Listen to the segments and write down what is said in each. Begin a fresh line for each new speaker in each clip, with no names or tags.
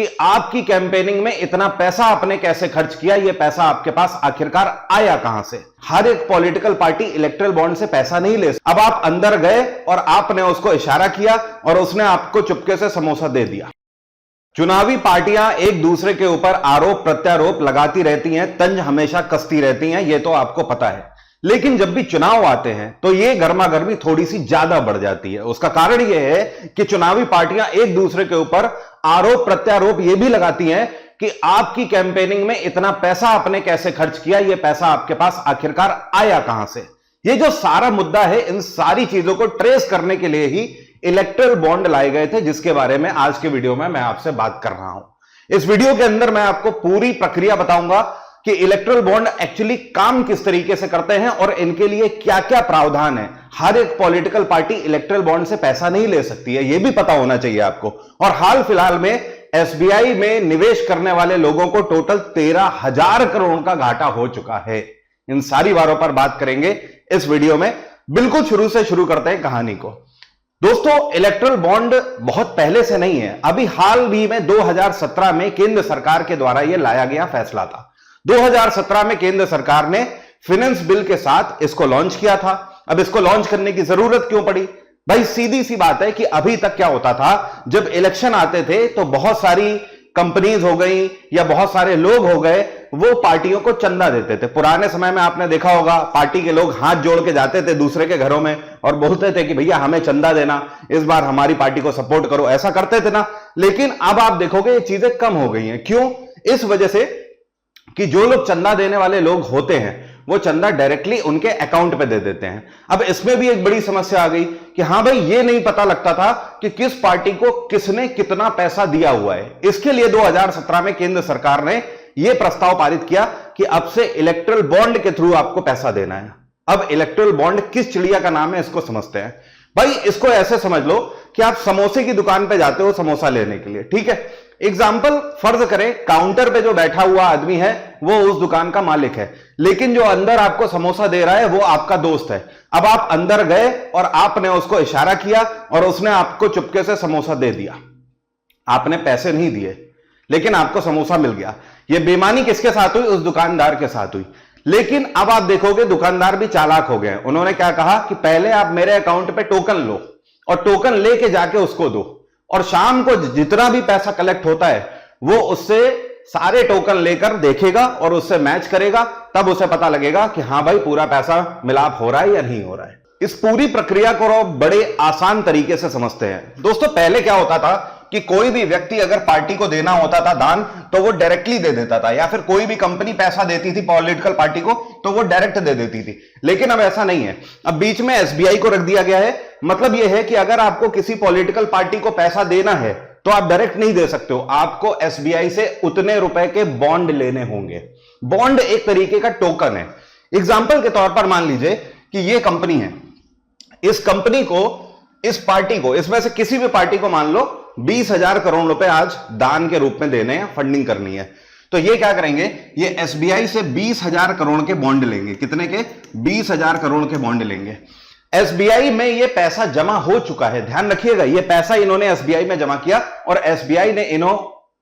कि आपकी कैंपेनिंग में इतना पैसा आपने कैसे खर्च किया, यह पैसा आपके पास आखिरकार आया कहां से। हर एक पॉलिटिकल पार्टी इलेक्टोरल बॉन्ड से पैसा नहीं ले सकती। अब आप अंदर गए और आपने उसको इशारा किया और उसने आपको चुपके से समोसा दे दिया। चुनावी पार्टियां एक दूसरे के ऊपर आरोप प्रत्यारोप लगाती रहती हैं, तंज हमेशा कसती रहती हैं, यह तो आपको पता है। लेकिन जब भी चुनाव आते हैं तो यह गर्मा गर्मी थोड़ी सी ज्यादा बढ़ जाती है। उसका कारण यह है कि चुनावी पार्टियां एक दूसरे के ऊपर आरोप प्रत्यारोप यह भी लगाती हैं कि आपकी कैंपेनिंग में इतना पैसा आपने कैसे खर्च किया, यह पैसा आपके पास आखिरकार आया कहां से। यह जो सारा मुद्दा है, इन सारी चीजों को ट्रेस करने के लिए ही इलेक्टोरल बॉन्ड लाए गए थे, जिसके बारे में आज के वीडियो में मैं आपसे बात कर रहा हूं। इस वीडियो के अंदर मैं आपको पूरी प्रक्रिया बताऊंगा कि इलेक्टोरल बॉन्ड एक्चुअली काम किस तरीके से करते हैं और इनके लिए क्या क्या प्रावधान है। हर एक पॉलिटिकल पार्टी इलेक्टोरल बॉन्ड से पैसा नहीं ले सकती है, यह भी पता होना चाहिए आपको। और हाल फिलहाल में एसबीआई में निवेश करने वाले लोगों को टोटल 13,000 करोड़ का घाटा हो चुका है। इन सारी बातों पर बात करेंगे इस वीडियो में। बिल्कुल शुरू से शुरू करते हैं कहानी को। दोस्तों, इलेक्टोरल बॉन्ड बहुत पहले से नहीं है, अभी हाल ही में 2017 में केंद्र सरकार के द्वारा यह लाया गया फैसला था। 2017 में केंद्र सरकार ने फाइनेंस बिल के साथ इसको लॉन्च किया था। अब इसको लॉन्च करने की जरूरत क्यों पड़ी? भाई सीधी सी बात है कि अभी तक क्या होता था, जब इलेक्शन आते थे तो बहुत सारी कंपनीज हो गई या बहुत सारे लोग हो गए, वो पार्टियों को चंदा देते थे। पुराने समय में आपने देखा होगा, पार्टी के लोग हाथ जोड़ के जाते थे दूसरे के घरों में और बोलते थे कि भैया हमें चंदा देना, इस बार हमारी पार्टी को सपोर्ट करो, ऐसा करते थे ना। लेकिन अब आप देखोगे ये चीजें कम हो गई हैं। क्यों? इस वजह से कि जो लोग चंदा देने वाले लोग होते हैं वो चंदा डायरेक्टली उनके अकाउंट पे दे देते हैं। अब इसमें भी एक बड़ी समस्या आ गई कि हां भाई, ये नहीं पता लगता था कि किस पार्टी को किसने कितना पैसा दिया हुआ है। इसके लिए 2017 में केंद्र सरकार ने यह प्रस्ताव पारित किया कि अब से इलेक्टोरल बॉन्ड के थ्रू आपको पैसा देना है। अब इलेक्टोरल बॉन्ड किस चिड़िया का नाम है, इसको समझते हैं। भाई इसको ऐसे समझ लो कि आप समोसे की दुकान पे जाते हो समोसा लेने के लिए, ठीक है। एग्जाम्पल फर्ज करें, काउंटर पे जो बैठा हुआ आदमी है वो उस दुकान का मालिक है, लेकिन जो अंदर आपको समोसा दे रहा है वो आपका दोस्त है। अब आप अंदर गए और आपने उसको इशारा किया और उसने आपको चुपके से समोसा दे दिया। आपने पैसे नहीं दिए लेकिन आपको समोसा मिल गया। यह बेईमानी किसके साथ हुई? उस दुकानदार के साथ हुई। लेकिन अब आप देखोगे दुकानदार भी चालाक हो गए। उन्होंने क्या कहा कि पहले आप मेरे अकाउंट पे टोकन लो और टोकन लेके जाके उसको दो, और शाम को जितना भी पैसा कलेक्ट होता है वो उससे सारे टोकन लेकर देखेगा और उससे मैच करेगा, तब उसे पता लगेगा कि हां भाई पूरा पैसा मिलाप हो रहा है या नहीं हो रहा है। इस पूरी प्रक्रिया को बड़े आसान तरीके से समझते हैं। दोस्तों, पहले क्या होता था कि कोई भी व्यक्ति अगर पार्टी को देना होता था दान, तो वो डायरेक्टली दे देता था, या फिर कोई भी कंपनी पैसा देती थी पॉलिटिकल पार्टी को तो वो डायरेक्ट दे देती थी। लेकिन अब ऐसा नहीं है, अब बीच में एसबीआई को रख दिया गया है। मतलब यह है कि अगर आपको किसी पॉलिटिकल पार्टी को पैसा देना है तो आप डायरेक्ट नहीं दे सकते हो, आपको एसबीआई से उतने रुपए के बॉन्ड लेने होंगे। बॉन्ड एक तरीके का टोकन है। एग्जाम्पल के तौर पर मान लीजिए कि यह कंपनी है, इस कंपनी को, इस पार्टी को, इसमें से किसी भी पार्टी को मान लो 20,000 करोड़ रुपए आज दान के रूप में देने हैं, फंडिंग करनी है। तो ये क्या करेंगे, ये एसबीआई से 20,000 करोड़ के बॉन्ड लेंगे। कितने के? 20,000 करोड़ के बॉन्ड लेंगे। एसबीआई में ये पैसा जमा हो चुका है, ध्यान रखिएगा, ये पैसा इन्होंने एसबीआई में जमा किया और एसबीआई ने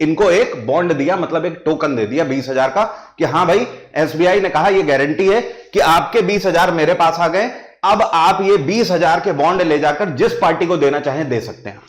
इनको एक बॉन्ड दिया, मतलब एक टोकन दे दिया 20,000 का, कि हां भाई, एसबीआई ने कहा यह गारंटी है कि आपके 20,000 मेरे पास आ गए, अब आप ये 20,000 के बॉन्ड ले जाकर जिस पार्टी को देना चाहें दे सकते हैं।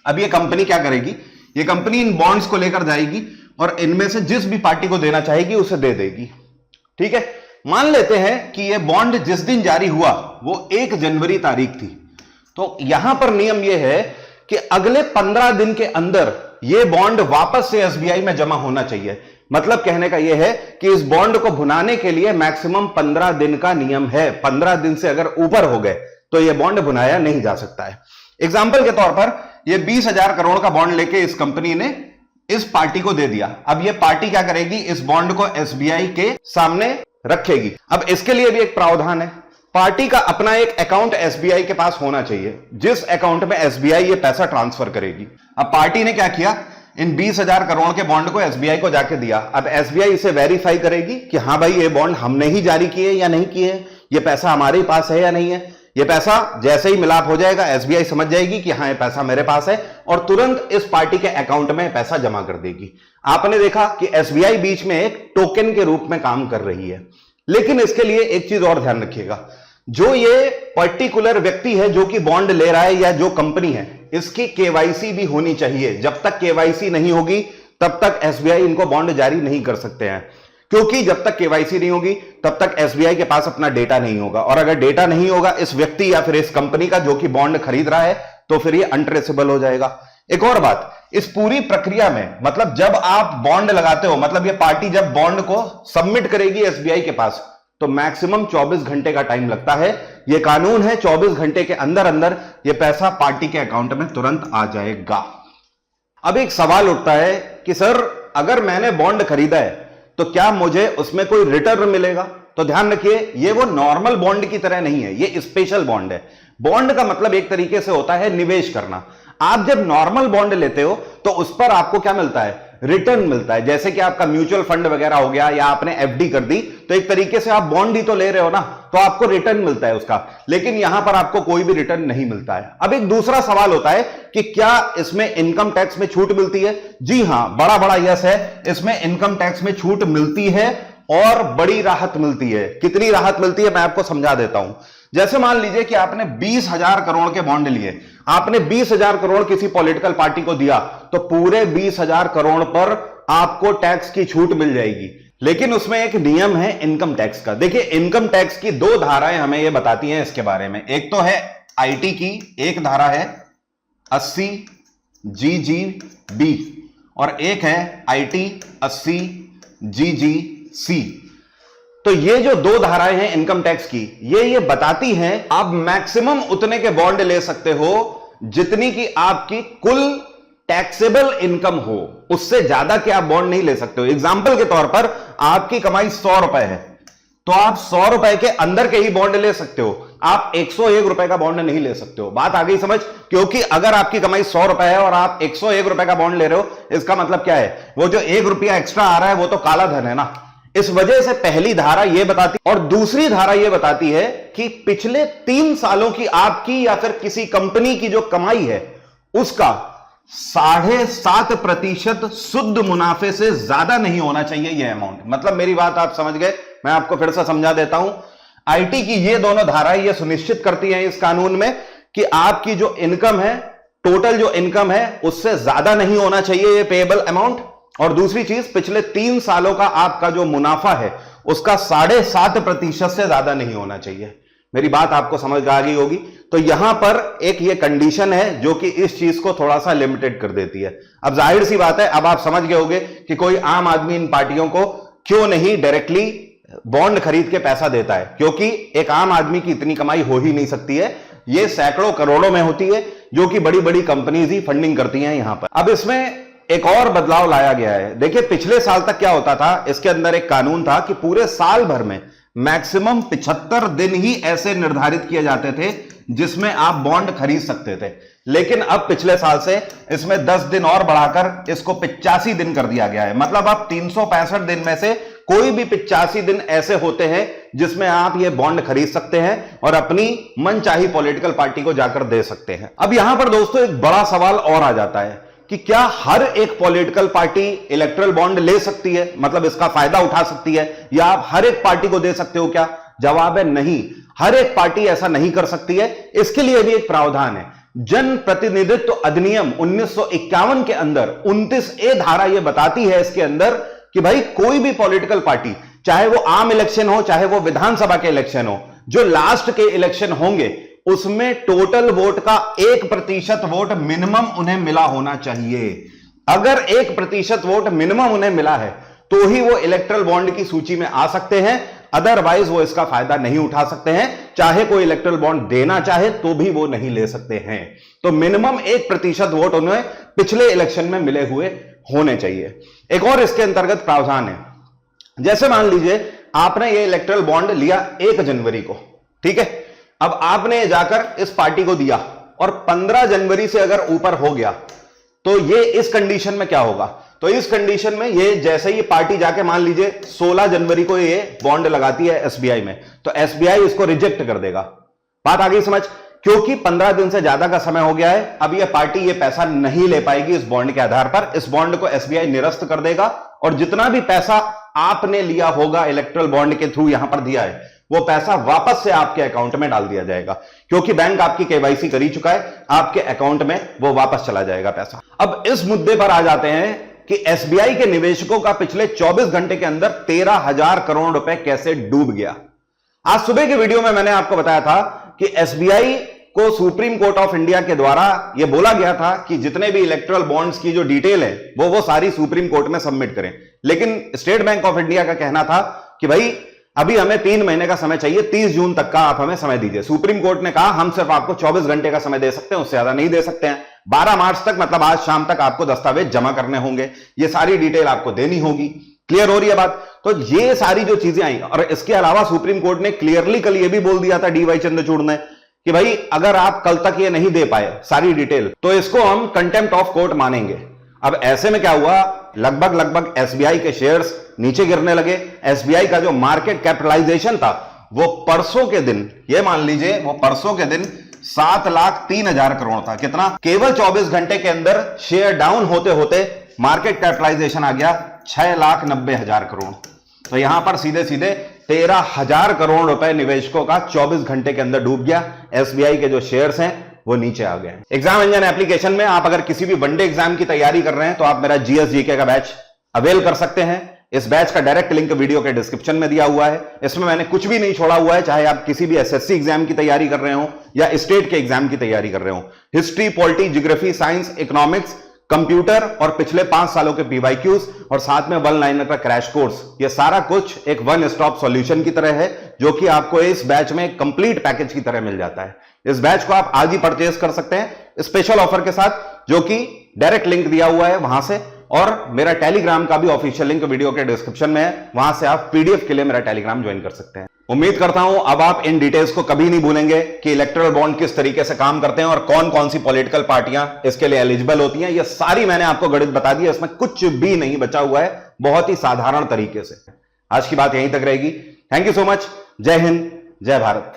अब ये कंपनी क्या करेगी, ये कंपनी इन बॉन्ड्स को लेकर जाएगी और इनमें से जिस भी पार्टी को देना चाहेगी उसे दे देगी, ठीक है। मान लेते हैं कि ये बॉन्ड जिस दिन जारी हुआ वो 1 जनवरी तारीख थी, तो यहां पर नियम यह है कि अगले 15 दिन के अंदर यह बॉन्ड वापस से एसबीआई में जमा होना चाहिए। मतलब कहने का यह है कि इस बॉन्ड को भुनाने के लिए मैक्सिमम 15 दिन का नियम है। 15 दिन से अगर ऊपर हो गए तो यह बॉन्ड भुनाया नहीं जा सकता है। एग्जाम्पल के तौर पर यह 20,000 करोड़ का बॉन्ड लेके इस कंपनी ने इस पार्टी को दे दिया। अब यह पार्टी क्या करेगी, इस बॉन्ड को एसबीआई के सामने रखेगी। अब इसके लिए भी एक प्रावधान है, पार्टी का अपना एक अकाउंट एसबीआई के पास होना चाहिए, जिस अकाउंट में एसबीआई ये पैसा ट्रांसफर करेगी। अब पार्टी ने क्या किया, इन 20,000 करोड़ के बॉन्ड को एसबीआई को जाके दिया। अब एसबीआई इसे वेरीफाई करेगी कि हां भाई ये बॉन्ड हमने ही जारी किए या नहीं किए, ये पैसा हमारे पास है या नहीं है, ये पैसा जैसे ही मिलाप हो जाएगा, एसबीआई समझ जाएगी कि हाँ ये पैसा मेरे पास है और तुरंत इस पार्टी के अकाउंट में पैसा जमा कर देगी। आपने देखा कि एसबीआई बीच में एक टोकन के रूप में काम कर रही है। लेकिन इसके लिए एक चीज और ध्यान रखिएगा, जो ये पर्टिकुलर व्यक्ति है जो कि बॉन्ड ले रहा है या जो कंपनी है, इसकी केवाईसी भी होनी चाहिए। जब तक केवाईसी नहीं होगी तब तक एसबीआई इनको बॉन्ड जारी नहीं कर सकते हैं, क्योंकि जब तक केवाईसी नहीं होगी तब तक एसबीआई के पास अपना डेटा नहीं होगा, और अगर डेटा नहीं होगा इस व्यक्ति या फिर इस कंपनी का जो कि बॉन्ड खरीद रहा है, तो फिर ये अनट्रेसेबल हो जाएगा। एक और बात, इस पूरी प्रक्रिया में मतलब जब आप बॉन्ड लगाते हो, मतलब ये पार्टी जब बॉन्ड को सबमिट करेगी एसबीआई के पास, तो मैक्सिमम 24 घंटे का टाइम लगता है। ये कानून है, 24 घंटे के अंदर अंदर ये पैसा पार्टी के अकाउंट में तुरंत आ जाएगा। अब एक सवाल उठता है कि सर अगर मैंने बॉन्ड खरीदा है तो क्या मुझे उसमें कोई रिटर्न मिलेगा? तो ध्यान रखिए, ये वो नॉर्मल बॉन्ड की तरह नहीं है, ये स्पेशल बॉन्ड है। बॉन्ड का मतलब एक तरीके से होता है निवेश करना। आप जब नॉर्मल बॉन्ड लेते हो तो उस पर आपको क्या मिलता है? रिटर्न मिलता है। जैसे कि आपका म्यूचुअल फंड वगैरह हो गया या आपने एफडी कर दी, तो एक तरीके से आप बॉन्ड ही तो ले रहे हो ना, तो आपको रिटर्न मिलता है उसका। लेकिन यहां पर आपको कोई भी रिटर्न नहीं मिलता है। अब एक दूसरा सवाल होता है कि क्या इसमें इनकम टैक्स में छूट मिलती है? जी हां, बड़ा बड़ा यस है, इसमें इनकम टैक्स में छूट मिलती है और बड़ी राहत मिलती है। कितनी राहत मिलती है मैं आपको समझा देता हूं। जैसे मान लीजिए कि आपने 20,000 करोड़ के बॉन्ड लिए, आपने 20,000 करोड़ किसी पॉलिटिकल पार्टी को दिया, तो पूरे 20,000 करोड़ पर आपको टैक्स की छूट मिल जाएगी। लेकिन उसमें एक नियम है इनकम टैक्स का। देखिए, इनकम टैक्स की दो धाराएं हमें यह बताती हैं इसके बारे में। एक तो है आईटी की, एक धारा है 80 GGB और एक है आईटी 80 GGC। तो ये जो दो धाराएं हैं इनकम टैक्स की, ये बताती हैं आप मैक्सिमम उतने के बॉन्ड ले सकते हो जितनी की आपकी कुल टैक्सेबल इनकम हो। उससे ज्यादा के आप बॉन्ड नहीं ले सकते हो। एग्जांपल के तौर पर आपकी कमाई 100 रुपए है, तो आप 100 रुपए के अंदर के ही बॉन्ड ले सकते हो। आप 101 रुपए का बॉन्ड नहीं ले सकते हो। बात आ गई समझ? क्योंकि अगर आपकी कमाई 100 रुपए है और आप 101 रुपए का बॉन्ड ले रहे हो, इसका मतलब क्या है? वो जो 1 रुपया एक्स्ट्रा आ रहा है वो तो काला धन है ना। इस वजह से पहली धारा यह बताती, और दूसरी धारा यह बताती है कि पिछले 3 सालों की आपकी या फिर किसी कंपनी की जो कमाई है उसका 7.5% शुद्ध मुनाफे से ज्यादा नहीं होना चाहिए यह अमाउंट। मतलब मेरी बात आप समझ गए? मैं आपको फिर से समझा देता हूं। आईटी की ये दोनों धाराएं ये सुनिश्चित करती हैं इस कानून में कि आपकी जो इनकम है, टोटल जो इनकम है, उससे ज्यादा नहीं होना चाहिए ये पेएबल अमाउंट। और दूसरी चीज, पिछले 3 सालों का आपका जो मुनाफा है उसका 7.5% से ज्यादा नहीं होना चाहिए। मेरी बात आपको समझ आ गई होगी। तो यहां पर एक ये कंडीशन है जो कि इस चीज को थोड़ा सा लिमिटेड कर देती है। अब जाहिर सी बात है, अब आप समझ गए होंगे कि कोई आम आदमी इन पार्टियों को क्यों नहीं डायरेक्टली बॉन्ड खरीद के पैसा देता है, क्योंकि एक आम आदमी की इतनी कमाई हो ही नहीं सकती है। ये सैकड़ों करोड़ों में होती है, जो कि बड़ी बड़ी कंपनीज ही फंडिंग करती हैं यहां पर। अब इसमें एक और बदलाव लाया गया है। देखिए, पिछले साल तक क्या होता था, इसके अंदर एक कानून था कि पूरे साल भर में मैक्सिमम 75 दिन ही ऐसे निर्धारित किए जाते थे जिसमें आप बॉन्ड खरीद सकते थे। लेकिन अब पिछले साल से इसमें 10 दिन और बढ़ाकर इसको 85 दिन कर दिया गया है। मतलब अब 365 दिन में से कोई भी 85 दिन ऐसे होते हैं जिसमें आप ये बॉन्ड खरीद सकते हैं और अपनी मनचाही पॉलिटिकल पार्टी को जाकर दे सकते हैं। अब यहां पर दोस्तों एक बड़ा सवाल और आ जाता है कि क्या हर एक पॉलिटिकल पार्टी इलेक्टोरल बॉन्ड ले सकती है, मतलब इसका फायदा उठा सकती है, या आप हर एक पार्टी को दे सकते हो क्या? जवाब है नहीं, हर एक पार्टी ऐसा नहीं कर सकती है। इसके लिए भी एक प्रावधान है। जन प्रतिनिधित्व अधिनियम 1951 के अंदर 29A धारा यह बताती है इसके अंदर कि भाई कोई भी पॉलिटिकल पार्टी, चाहे वो आम इलेक्शन हो चाहे वो विधानसभा के इलेक्शन हो, जो लास्ट के इलेक्शन होंगे उसमें टोटल वोट का 1% वोट मिनिमम उन्हें मिला होना चाहिए। अगर 1% वोट मिनिमम उन्हें मिला है तो ही वो इलेक्टोरल बॉन्ड की सूची में आ सकते हैं, अदरवाइज वो इसका फायदा नहीं उठा सकते हैं। चाहे कोई इलेक्टोरल बॉन्ड देना चाहे तो भी वो नहीं ले सकते हैं। तो मिनिमम 1% वोट उन्हें पिछले इलेक्शन में मिले हुए होने चाहिए। एक और इसके अंतर्गत प्रावधान है। जैसे मान लीजिए आपने ये इलेक्टोरल बॉन्ड लिया 1 जनवरी को, ठीक है। अब आपने जाकर इस पार्टी को दिया और 15 जनवरी से अगर ऊपर हो गया तो ये इस कंडीशन में क्या होगा? तो इस कंडीशन में ये जैसे ही पार्टी जाके मान लीजिए 16 जनवरी को ये बॉन्ड लगाती है एसबीआई में, तो एसबीआई इसको रिजेक्ट कर देगा। बात आ गई समझ? क्योंकि 15 दिन से ज्यादा का समय हो गया है, अब ये पार्टी ये पैसा नहीं ले पाएगी इस बॉन्ड के आधार पर। इस बॉन्ड को एसबीआई निरस्त कर देगा और जितना भी पैसा आपने लिया होगा इलेक्ट्रल बॉन्ड के थ्रू यहां पर दिया है, वो पैसा वापस से आपके अकाउंट में डाल दिया जाएगा, क्योंकि बैंक आपकी केवाईसी कर ही चुका है, आपके अकाउंट में वो वापस चला जाएगा पैसा। अब इस मुद्दे पर आ जाते हैं कि एसबीआई के निवेशकों का पिछले 24 घंटे के अंदर 13,000 करोड़ रुपए कैसे डूब गया। आज सुबह के वीडियो में मैंने आपको बताया था कि एसबीआई को सुप्रीम कोर्ट ऑफ इंडिया के द्वारा यह बोला गया था कि जितने भी इलेक्ट्रल बॉन्ड्स की जो डिटेल है वो सारी सुप्रीम कोर्ट में सबमिट करें, लेकिन स्टेट बैंक ऑफ इंडिया का कहना था कि भाई अभी हमें 3 महीने का समय चाहिए, 30 जून तक का आप हमें समय दीजिए। सुप्रीम कोर्ट ने कहा हम सिर्फ आपको 24 घंटे का समय दे सकते हैं, उससे ज्यादा नहीं दे सकते हैं। 12 मार्च तक मतलब आज शाम तक आपको दस्तावेज जमा करने होंगे, ये सारी डिटेल आपको देनी होगी। क्लियर हो रही है बात? तो ये सारी जो चीजें आई, और इसके अलावा सुप्रीम कोर्ट ने क्लियरली कल ये भी बोल दिया था डीवाई चंद्रचूड़ ने कि भाई अगर आप कल तक ये नहीं दे पाए सारी डिटेल तो इसको हम कंटेम्प्ट ऑफ कोर्ट मानेंगे। अब ऐसे में क्या हुआ, लगभग एसबीआई के शेयर्स नीचे गिरने लगे। एसबीआई का जो मार्केट कैपिटलाइजेशन था वो परसों के दिन, ये मान लीजिए वो परसों के दिन 7,03,000 करोड़ था। कितना? केवल 24 घंटे के अंदर शेयर डाउन होते होते मार्केट कैपिटलाइजेशन आ गया 6,90,000 करोड़। तो यहां पर सीधे सीधे 13,000 करोड़ रुपए निवेशकों का 24 घंटे के अंदर डूब गया। एसबीआई के जो शेयर्स हैं वो नीचे आ गए। एग्जाम इंजन एप्लीकेशन में आप अगर किसी भी वनडे एग्जाम की तैयारी कर रहे हैं तो आप मेरा जीएस-जीके का बैच अवेल कर सकते हैं। इस बैच का डायरेक्ट लिंक वीडियो के डिस्क्रिप्शन में दिया हुआ है। इसमें मैंने कुछ भी नहीं छोड़ा हुआ है, चाहे आप किसी भी एसएससी एग्जाम की तैयारी कर रहे हो या स्टेट के एग्जाम की तैयारी कर रहे हो। History, polity, geography, science, economics, computer और पिछले 5 सालों के पीवाईक्यूज और साथ में 1 लाइनर का क्रैश कोर्स, ये सारा कुछ एक वन स्टॉप सॉल्यूशन की तरह है, जो कि आपको इस बैच में कंप्लीट पैकेज की तरह मिल जाता है। इस बैच को आप आज ही परचेज कर सकते हैं स्पेशल ऑफर के साथ, जो कि डायरेक्ट लिंक दिया हुआ है वहां से, और मेरा टेलीग्राम का भी ऑफिशियल लिंक वीडियो के डिस्क्रिप्शन में है, वहां से आप पीडीएफ के लिए मेरा टेलीग्राम ज्वाइन कर सकते हैं। उम्मीद करता हूं अब आप इन डिटेल्स को कभी नहीं भूलेंगे कि इलेक्टोरल बॉन्ड किस तरीके से काम करते हैं और कौन कौन सी पॉलिटिकल पार्टियां इसके लिए एलिजिबल होती हैं। ये सारी मैंने आपको गणित बता दी है, इसमें कुछ भी नहीं बचा हुआ है, बहुत ही साधारण तरीके से। आज की बात यहीं तक रहेगी। Thank you so much. जय हिंद, जय भारत।